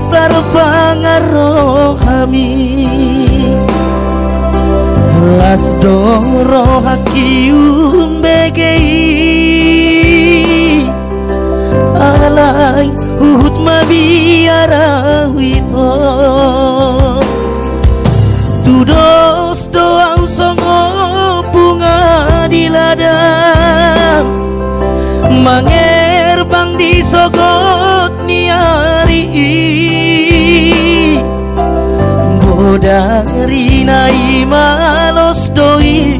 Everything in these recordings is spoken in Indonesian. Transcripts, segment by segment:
terpangaruh kami las doro hakiun begei alai hut mabiara wito tudos doang songo bunga di ladang mangerbang di sogot niari bodari nai malos doi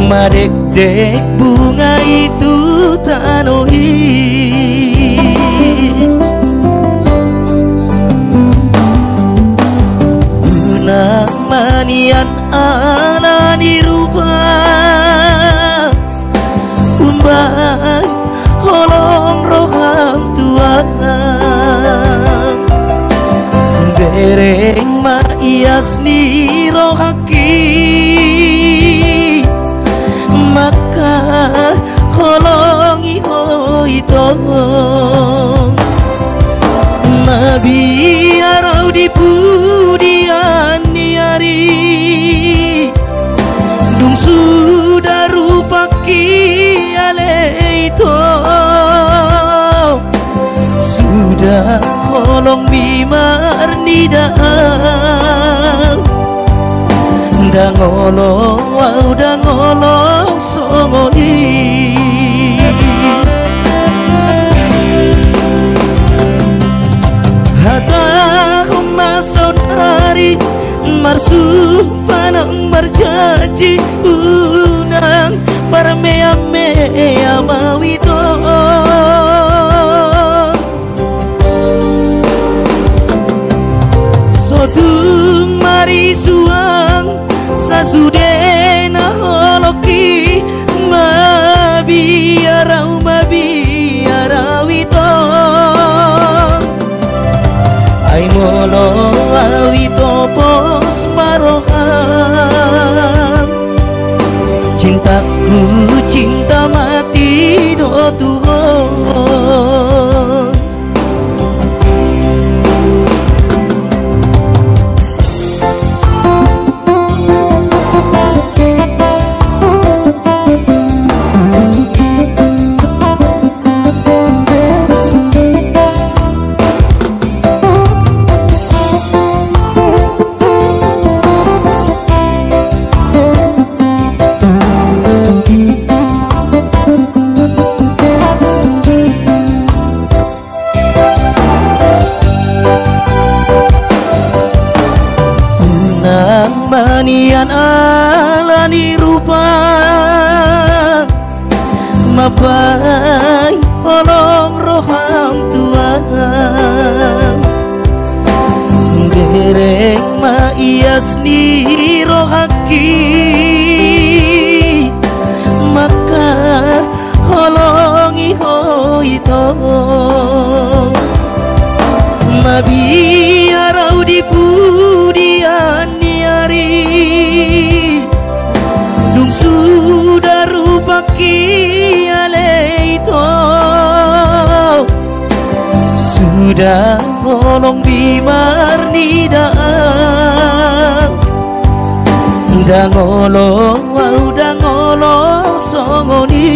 madek-dek bunga itu tanoi unang manian ala dirubah umbang holong roham Tuhan bereng ma ias ni rohaki maka holongi hoito mabiarau di pudian niari dung sudah rupaki aleito sudah holong bimar nidang dangolo wau dangolo songoli hata humason hari marsu panang marjanji unang parmea-mea mawito sotung mari suang sasudena holoki mabiarau wito ai molo awito pos maroham cintaku cinta mati do Tuhan manian ala ni rupa mabai holong roham Tuhan gereng ma ias ni rohaki maka holongi hoito mabiarau di pudian dung sudah rupaki aleito sudah holong bimar nidang dangolo wau dangolo songoni